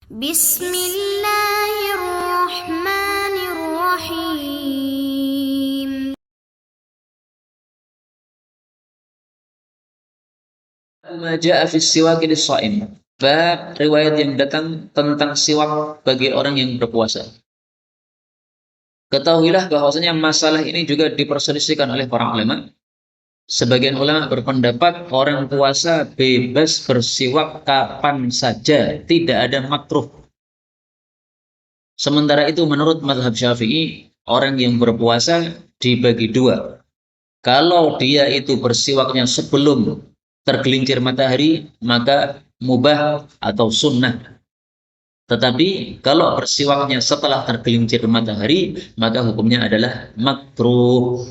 Bismillahirrahmanirrahim. Ma jaa'a fi siwaki lis-shaim. Bab riwayat yang datang tentang siwak bagi orang yang berpuasa. Ketahuilah bahwasanya masalah ini juga diperselisihkan oleh para ulama. Sebagian ulama berpendapat orang puasa bebas bersiwak kapan saja, tidak ada makruh. Sementara itu menurut mazhab Syafi'i, orang yang berpuasa dibagi dua. Kalau dia itu bersiwaknya sebelum tergelincir matahari, maka mubah atau sunnah. Tetapi kalau bersiwaknya setelah tergelincir matahari, maka hukumnya adalah makruh.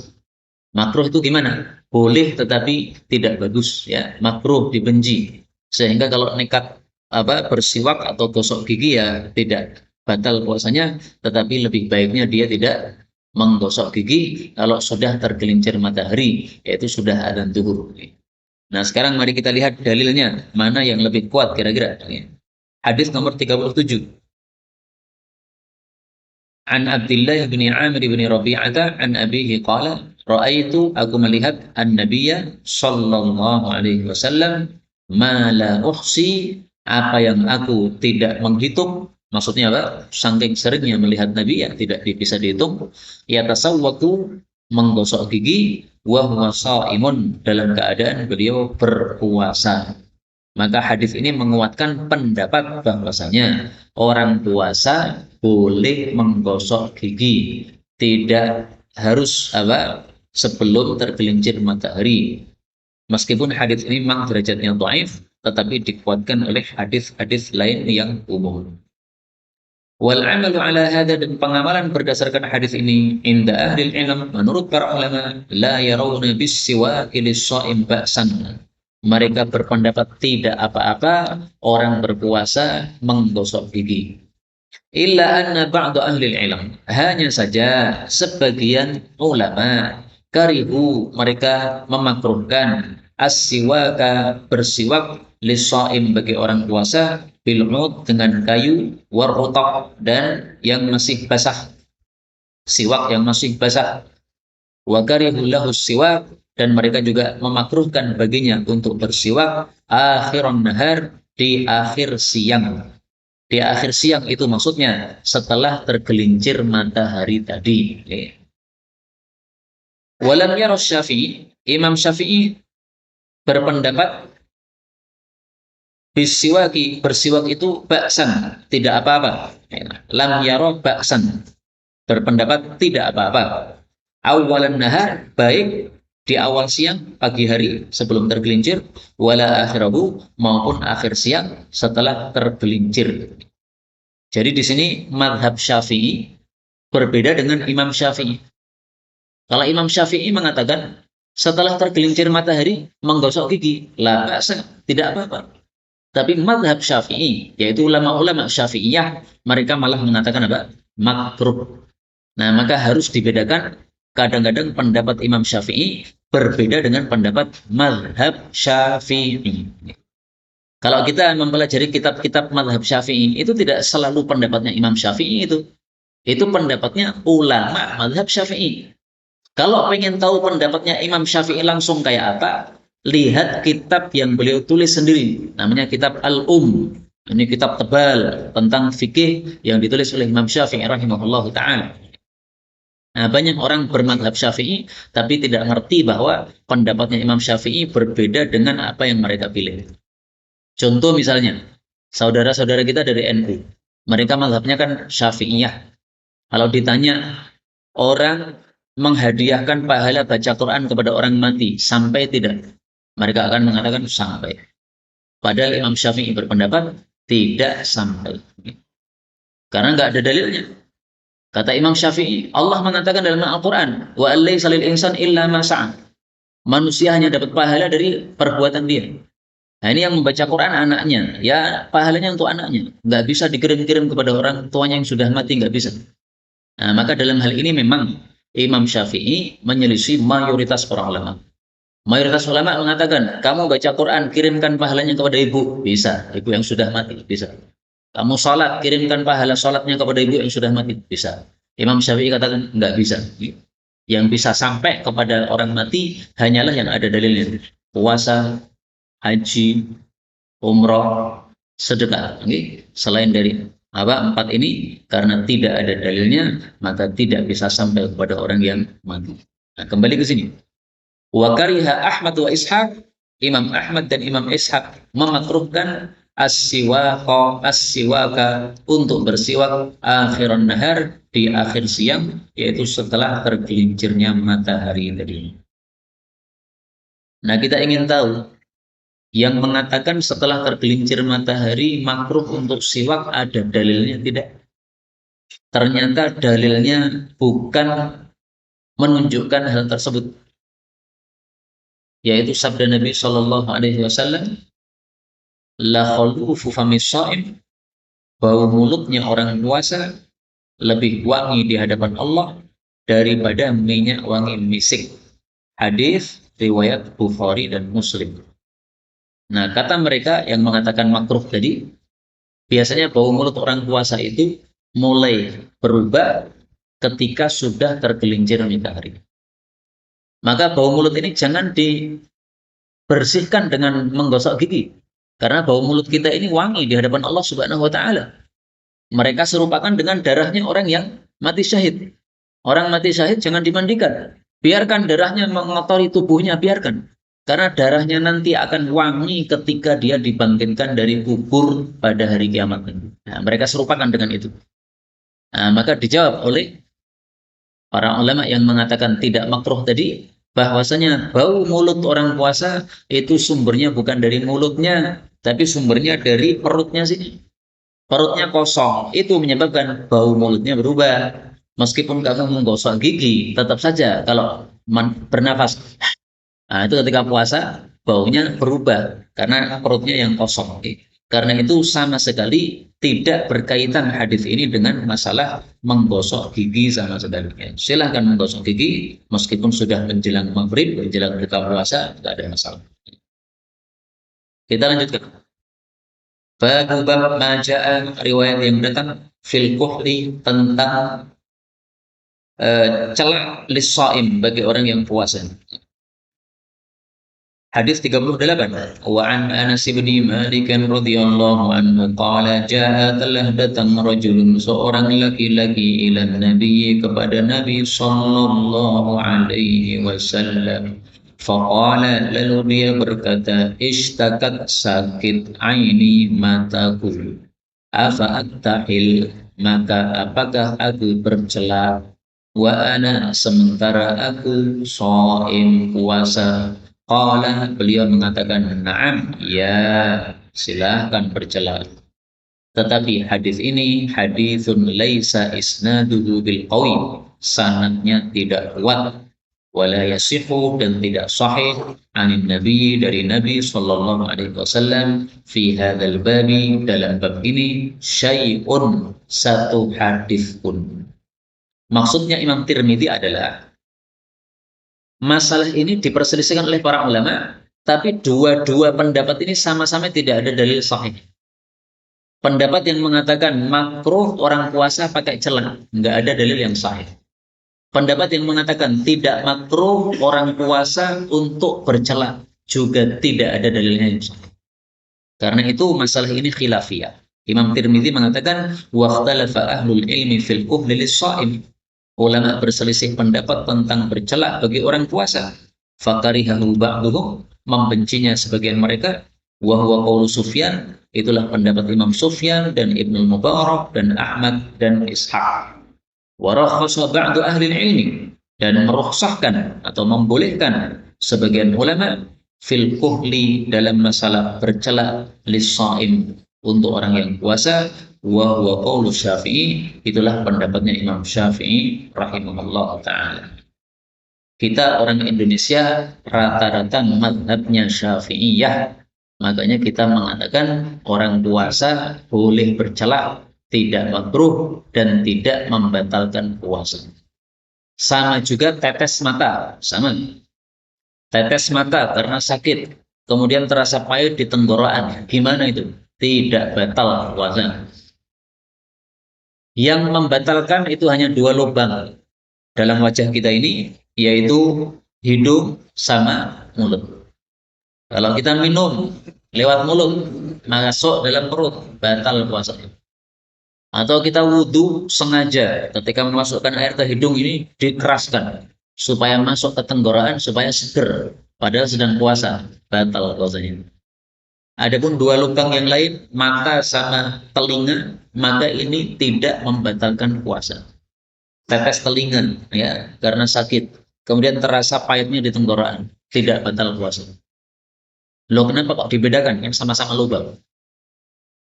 Makruh itu gimana? Boleh tetapi tidak bagus, ya. Makruh, dibenci. Sehingga kalau nekat bersiwak atau gosok gigi, ya tidak batal puasanya, tetapi lebih baiknya dia tidak menggosok gigi kalau sudah tergelincir matahari, yaitu sudah adzan zuhur. Nah, sekarang mari kita lihat dalilnya, mana yang lebih kuat kira-kira. Hadis nomor 37. An Abdullah bin Amr bin Rabi'ah an abihi qala ra'aitu, aku melihat an-nabiyya sallallahu alaihi wasallam ma la uhsi, apa yang aku tidak menghitung. Maksudnya apa? Saking seringnya melihat Nabi yang tidak bisa dihitung, ya tasawwaku, menggosok gigi, wa huwa shaimun, dalam keadaan beliau berpuasa. Maka hadis ini menguatkan pendapat bahwasanya orang puasa boleh menggosok gigi, tidak harus sebelum tergelincir matahari. Meskipun hadis ini memang derajatnya dhaif, tetapi dikuatkan oleh hadis-hadis lain yang umum. Wal amalu ala hadha, dan pengamalan berdasarkan hadis ini inda ahli ilm, menurut para ulama, la yarawna bis siwaki lis-shaim ba'san. Mereka berpendapat tidak apa-apa orang berpuasa menggosok gigi. Illa anna ba'du ahli ilm, hanya saja sebagian ulama, karihu, mereka memakruhkan as-siwaka, bersiwak, lis-shaim, bagi orang puasa, bil ud, dengan kayu, war utab, dan yang masih basah, siwak yang masih basah. Wa karihu lahu siwak, dan mereka juga memakruhkan baginya untuk bersiwak akhiran nahar, di akhir siang. Di akhir siang itu maksudnya setelah tergelincir matahari tadi. Walam yara Syafi'i, Imam Syafi'i berpendapat bisiwaki, bersiwak itu baksan, tidak apa-apa. Lam yara baksan, berpendapat tidak apa-apa. Awalan nahar, baik di awal siang, pagi hari sebelum tergelincir, wala akhirahu, maupun akhir siang setelah tergelincir. Jadi di sini mazhab Syafi'i berbeda dengan Imam Syafi'i. Kalau Imam Syafi'i mengatakan setelah tergelincir matahari menggosok gigi, la ba'sa, tidak apa-apa. Tapi mazhab Syafi'i, yaitu ulama-ulama Syafi'iyah, mereka malah mengatakan apa? Makruh. Nah, maka harus dibedakan. Kadang-kadang pendapat Imam Syafi'i berbeda dengan pendapat mazhab Syafi'i. Kalau kita mempelajari kitab-kitab mazhab Syafi'i, itu tidak selalu pendapatnya Imam Syafi'i itu. Itu pendapatnya ulama mazhab Syafi'i. Kalau pengen tahu pendapatnya Imam Syafi'i langsung kayak apa, lihat kitab yang beliau tulis sendiri. Namanya kitab Al-Um. Ini kitab tebal tentang fikih yang ditulis oleh Imam Syafi'i rahimahullah ta'ala. Nah, banyak orang bermadhab Syafi'i tapi tidak ngerti bahwa pendapatnya Imam Syafi'i berbeda dengan apa yang mereka pilih. Contoh misalnya, saudara-saudara kita dari NU, mereka madhabnya kan Syafi'iyah. Kalau ditanya, orang menghadiahkan pahala baca Quran kepada orang mati, sampai tidak? Mereka akan mengatakan sampai. Padahal Imam Syafi'i berpendapat tidak sampai. Karena nggak ada dalilnya. Kata Imam Syafi'i, Allah mengatakan dalam Al-Quran, wa allaysa lil insan illa ma sa'a. Manusia hanya dapat pahala dari perbuatan dia. Nah, ini yang membaca Quran anaknya, ya pahalanya untuk anaknya. Nggak bisa dikirim-kirim kepada orang tuanya yang sudah mati, nggak bisa. Nah, maka dalam hal ini memang Imam Syafi'i menyelisih mayoritas para ulama. Mayoritas ulama mengatakan, kamu baca Quran, kirimkan pahalanya kepada ibu. Bisa, ibu yang sudah mati, bisa. Kamu sholat, kirimkan pahala sholatnya kepada ibu yang sudah mati. Bisa. Imam Syafi'i katakan nggak bisa. Yang bisa sampai kepada orang mati hanyalah yang ada dalilnya. Puasa, haji, umroh, sedekah. Okay? Selain dari empat ini, karena tidak ada dalilnya, maka tidak bisa sampai kepada orang yang mati. Nah, kembali ke sini. Wa kariha Ahmad wa Ishaq, Imam Ahmad dan Imam Ishaq memakruhkan as-siwaka untuk bersiwak akhiran nahar di akhir siang, yaitu setelah tergelincirnya matahari tadi. Nah, kita ingin tahu yang mengatakan setelah tergelincir matahari makruh untuk siwak ada dalilnya tidak? Ternyata dalilnya bukan menunjukkan hal tersebut, yaitu sabda Nabi Shallallahu Alaihi Wasallam, la khulufu famis shaim, bau mulutnya orang puasa lebih wangi di hadapan Allah daripada minyak wangi misik. Hadis riwayat Bukhari dan Muslim. Nah, kata mereka yang mengatakan makruh tadi, biasanya bau mulut orang puasa itu mulai berubah ketika sudah tergelincir matahari. Maka bau mulut ini jangan dibersihkan dengan menggosok gigi, karena bau mulut kita ini wangi di hadapan Allah Subhanahu wa taala. Mereka serupakan dengan darahnya orang yang mati syahid. Orang mati syahid jangan dimandikan. Biarkan darahnya mengotori tubuhnya, biarkan. Karena darahnya nanti akan wangi ketika dia dibangkitkan dari kubur pada hari kiamat. Nah, mereka serupakan dengan itu. Nah, maka dijawab oleh para ulama yang mengatakan tidak makruh tadi, bahwasanya bau mulut orang puasa itu sumbernya bukan dari mulutnya, tapi sumbernya dari perutnya sini. Perutnya kosong, itu menyebabkan bau mulutnya berubah. Meskipun kamu menggosok gigi, tetap saja kalau bernafas, nah itu ketika puasa baunya berubah karena perutnya yang kosong. Karena itu sama sekali tidak berkaitan hadis ini dengan masalah menggosok gigi sama sekali. Silahkan menggosok gigi meskipun sudah menjelang maghrib, menjelang buka puasa, tidak ada masalah. Kita lanjutkan. Bab majaa, riwayat yang datang fil kuhli, tentang celak lis-shaim, bagi orang yang puasa. Hadis 38. Wa an Anas bin Malik radhiyallahu anhu qala jaa, telah datang rajulun, seorang laki-laki, ila Nabi, kepada Nabi sallallahu alaihi wasallam. Faqala, lalu dia berkata, ishtakat, sakit, aini, mataku, afa aktahil, maka apakah aku bercela, wa ana, sementara aku shaim, puasa. Qala, beliau mengatakan, na'am, ya, silahkan bercela. Tetapi hadis ini haditsun laisa isnaduhu bil qawi, sanadnya tidak kuat, wala yasihu, dan tidak sahih, anin nabi, dari Nabi sallallahu alaihi wasallam, fi hadzal babi, dalam bab ini, syai'un, satu hadis pun. Maksudnya Imam Tirmidzi adalah masalah ini diperselisihkan oleh para ulama, tapi dua-dua pendapat ini sama-sama tidak ada dalil sahih. Pendapat yang mengatakan makruh orang puasa pakai celana, nggak ada dalil yang sahih. Pendapat yang mengatakan tidak makruh orang puasa untuk bercela, juga tidak ada dalilnya yang sahih. Karena itu masalah ini khilafiyah. Imam Tirmidzi mengatakan waqtalafa ahlul ilmi fil kuhli lis-shaim. Ulama berselisih pendapat tentang bercela bagi orang puasa. Fakarihahu ba'duhum, membencinya sebagian mereka. Wa huwa qaulu Sufyan, itulah pendapat Imam Sufyan dan Ibnu Mubarak dan Ahmad dan Ishaq. Wa rakhasa ba'du ahli ilmi, dan merukhsahkan atau membolehkan sebagian ulama fil kuhli, dalam masalah bercela, lis-shaim, untuk orang yang puasa. Wa huwa qaulu Syafi'i, itulah pendapatnya Imam Syafi'i rahimahullah taala. Kita orang Indonesia rata-rata mazhabnya Syafi'iyah, makanya kita mengatakan orang puasa boleh bercela, tidak makruh dan tidak membatalkan puasa. Sama juga tetes mata, sama. Tetes mata karena sakit, kemudian terasa pahit di tenggorokan, gimana itu? Tidak batal puasa. Yang membatalkan itu hanya dua lubang dalam wajah kita ini, yaitu hidung sama mulut. Kalau kita minum lewat mulut, masuk dalam perut, batal puasanya. Atau kita wudhu sengaja ketika memasukkan air ke hidung ini dikeraskan supaya masuk ke tenggorokan supaya seger, padahal sedang puasa, batal puasanya. Adapun dua lubang yang lain, mata sama telinga, maka ini tidak membatalkan puasa. Tetes telinga, ya, karena sakit. Kemudian terasa pahitnya di tenggorokan, tidak batal puasa. Loh, kenapa kok dibedakan? Kan sama-sama lubang.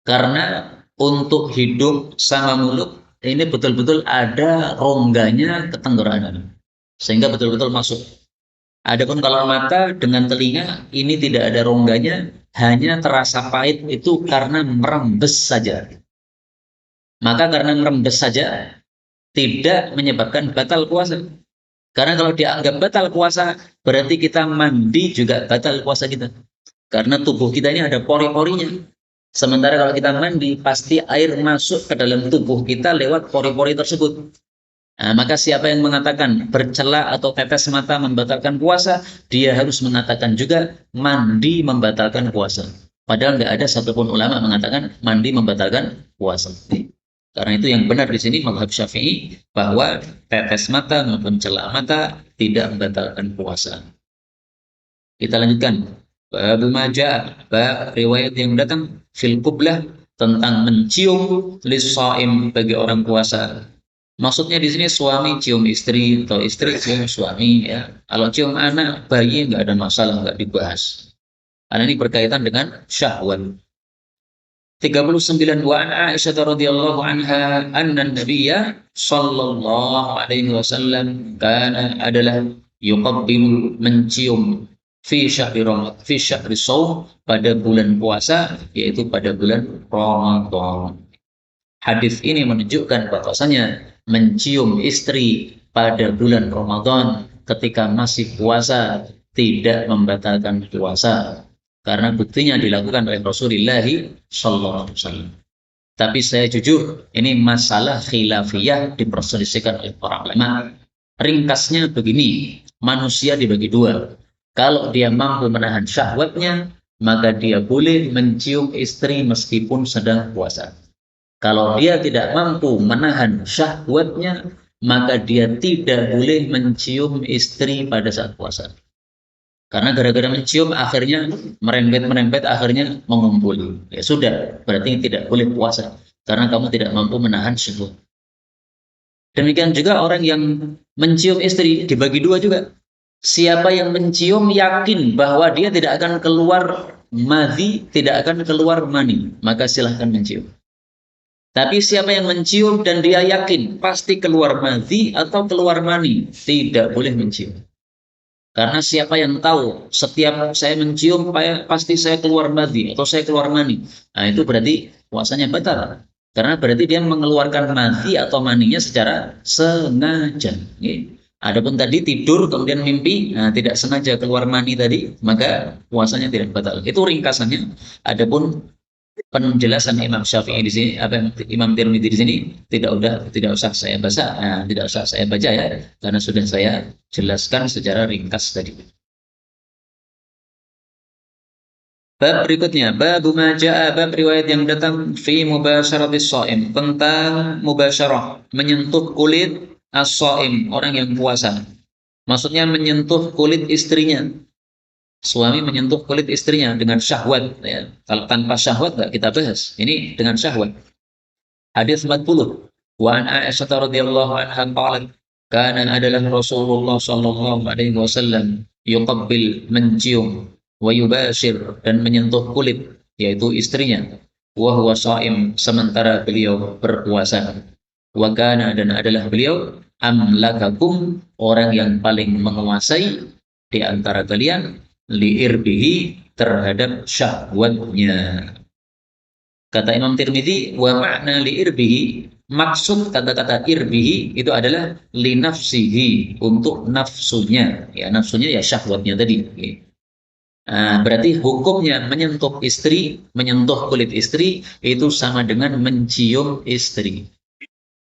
Karena untuk hidung sama mulut, ini betul-betul ada rongganya ke tenggorokan. Sehingga betul-betul masuk. Adapun kalau mata dengan telinga, ini tidak ada rongganya, hanya terasa pahit itu karena merembes saja. Maka karena merembes saja, tidak menyebabkan batal puasa. Karena kalau dianggap batal puasa, berarti kita mandi juga batal puasa kita. Karena tubuh kita ini ada pori-porinya. Sementara kalau kita mandi, pasti air masuk ke dalam tubuh kita lewat pori-pori tersebut. Nah, maka siapa yang mengatakan bercela atau tetes mata membatalkan puasa, dia harus mengatakan juga mandi membatalkan puasa. Padahal nggak ada satupun ulama mengatakan mandi membatalkan puasa. Karena itu yang benar di sini mazhab Syafi'i bahwa tetes mata maupun celah mata tidak membatalkan puasa. Kita lanjutkan. Bab maja, bab riwayat yang datang fil qublah tentang mencium lis-shaim bagi orang puasa. Maksudnya di sini suami cium istri atau istri cium suami, ya. Kalau cium anak, bayi nggak ada masalah, nggak dibahas. Karena ini berkaitan dengan syahwat. 39 wa an Aisyah radhiyallahu anha anna nabiyya sallallahu alaihi wasallam kana adalah yuqabbilu mencium fi syahri shaum pada bulan puasa, yaitu pada bulan Ramadan. Hadis ini menunjukkan bahwasanya mencium istri pada bulan Ramadan ketika masih puasa tidak membatalkan puasa, karena buktinya dilakukan oleh Rasulullah Sallallahu Alaihi Wasallam. Tapi saya jujur, ini masalah khilafiyah diperselisihkan oleh para ulama. Ringkasnya begini, manusia dibagi dua. Kalau dia mampu menahan syahwatnya, maka dia boleh mencium istri meskipun sedang puasa. Kalau dia tidak mampu menahan syahwatnya, maka dia tidak boleh mencium istri pada saat puasa. Karena gara-gara mencium akhirnya merembet-merembet, akhirnya mengumpul. Ya sudah, berarti tidak boleh puasa. Karena kamu tidak mampu menahan syahwat. Demikian juga orang yang mencium istri, dibagi dua juga. Siapa yang mencium yakin bahwa dia tidak akan keluar madhi, tidak akan keluar mani, maka silahkan mencium. Tapi siapa yang mencium dan dia yakin pasti keluar madhi atau keluar mani, tidak boleh mencium. Karena siapa yang tahu setiap saya mencium pasti saya keluar madhi atau saya keluar mani, nah itu berarti puasanya batal. Karena berarti dia mengeluarkan madhi atau maninya secara sengaja. Adapun tadi tidur kemudian mimpi, nah, tidak sengaja keluar mani tadi, maka puasanya tidak batal. Itu ringkasannya. Adapun penjelasan Imam Syafi'i di sini, apa Imam Tirmidzi di sini tidak usah saya baca, tidak usah saya baca ya, karena sudah saya jelaskan secara ringkas tadi. Bab berikutnya, bab maja'a, bab riwayat yang datang fi mubasyaratis shaim, tentang mubasyarah, menyentuh kulit as-shaim, orang yang puasa. Maksudnya menyentuh kulit istrinya. Suami menyentuh kulit istrinya dengan syahwat, ya. Kalau tanpa syahwat nggak kita bahas. Ini dengan syahwat. Hadis 40. Wa an Aisyah radhiyallahu anha qalat, kana adalah Rasulullah sallallahu alaihi wasallam yuqabbil, mencium, wa yubashir, dan menyentuh kulit, yaitu istrinya, wa huwa shaim, sementara beliau berpuasa. Wa kana, dan adalah beliau amlakakum, orang yang paling menguasai di antara kalian, liirbihi, terhadap syahwatnya. Kata Imam Tirmidzi, wa makna liirbihi, maksud kata-kata irbihi itu adalah linafsihi, untuk nafsunya. Ya, nafsunya ya syahwatnya tadi. Nah, berarti hukumnya menyentuh istri, menyentuh kulit istri itu sama dengan mencium istri.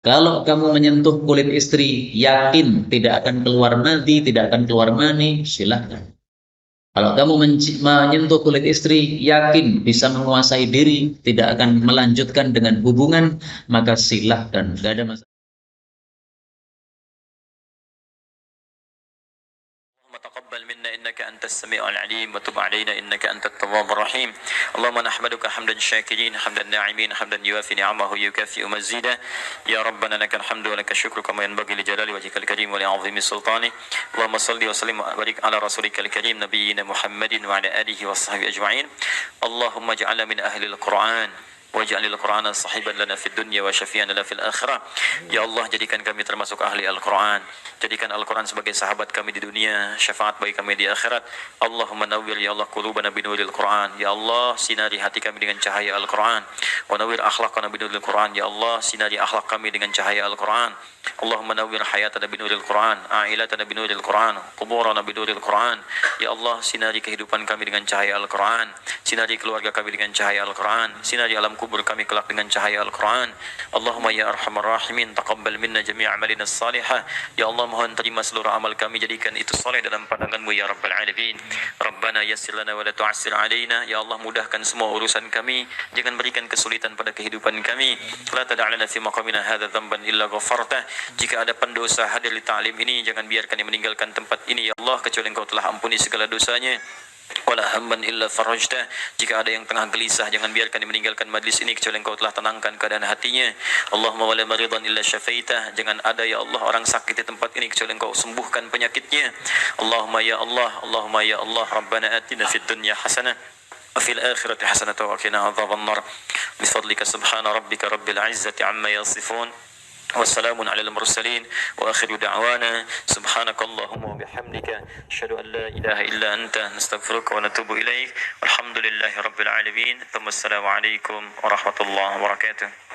Kalau kamu menyentuh kulit istri, yakin tidak akan keluar madi, tidak akan keluar mani, silahkan. Kalau kamu menyentuh kulit istri, yakin bisa menguasai diri, tidak akan melanjutkan dengan hubungan, maka silahkan, tidak ada masalah. تقبل منا إنك أنت السميع العليم وتب علينا إنك أنت التواب الرحيم اللهم نحمدك حمدا شاكرين حمدا ناعمين حمدا يوافي نعمه يكافئ مزيدا يا ربنا لك الحمد ولك الشكر كما ينبغي لجلال وجهك الكريم ولعظيم سلطانك اللهم صل وسلم وبارك على رسولك الكريم نبينا محمد وعلى آله وصحبه أجمعين اللهم اجعلنا من أهل القرآن waj'alil Qur'ana sahiban lana fid dunya wa syafi'an lana fil akhirah. Ya Allah, jadikan kami termasuk ahli Al-Qur'an. Jadikan Al-Qur'an sebagai sahabat kami di dunia, syafaat bagi kami di akhirat. Allahumma nawwir ya Allah qulubana binuril Qur'an. Ya Allah, sinari hati kami dengan cahaya Al-Qur'an. Wa nawwir akhlaqana binuril Qur'an. Ya Allah, sinari akhlak kami dengan cahaya Al-Qur'an. Allahumma nawwir hayatana binuril Qur'an, a'ilatana binuril Qur'an, quburana binuril Qur'an. Ya Allah, sinari kehidupan kami dengan cahaya Al-Qur'an. Sinari keluarga kami dengan cahaya Al-Qur'an. Sinari alam kubur kami kelak dengan cahaya Al-Quran. Allahumma ya arhamar rahimin, taqabbal minna jami' amalina salihah. Ya Allah, mohon terima seluruh amal kami, jadikan itu saleh dalam pandangan-Mu ya Rabbal Alamin. Rabbana yassir lana wa la tu'assir alaina. Ya Allah, mudahkan semua urusan kami, jangan berikan kesulitan pada kehidupan kami. La tada'lana fi maqamina hadza dhanban illa ghafartah. Jika ada pendosa hadir di ta'lim ini, jangan biarkan dia meninggalkan tempat ini ya Allah, kecuali Engkau telah ampuni segala dosanya. Wala hamman illa farajtah. Jika ada yang tengah gelisah, jangan biarkan dia meninggalkan majlis ini kecuali Engkau telah tenangkan keadaan hatinya. Allahumma wala maridan illa syafaitah. Jangan ada ya Allah orang sakit di tempat ini kecuali Engkau sembuhkan penyakitnya. Allahumma ya Allah, Allahumma ya Allah, Rabbana atina fid dunya hasanah wa fil akhirati hasanah wa qina adzabannar. Bifadlika subhana rabbika rabbil izzati amma yasifun. والسلام على المرسلين وآخر دعوانا سبحانك اللهم وبحمدك أشهد أن لا إله إلا أنت نستغفرك ونتوب إليك والحمد لله رب العالمين ثم السلام عليكم ورحمة الله وبركاته.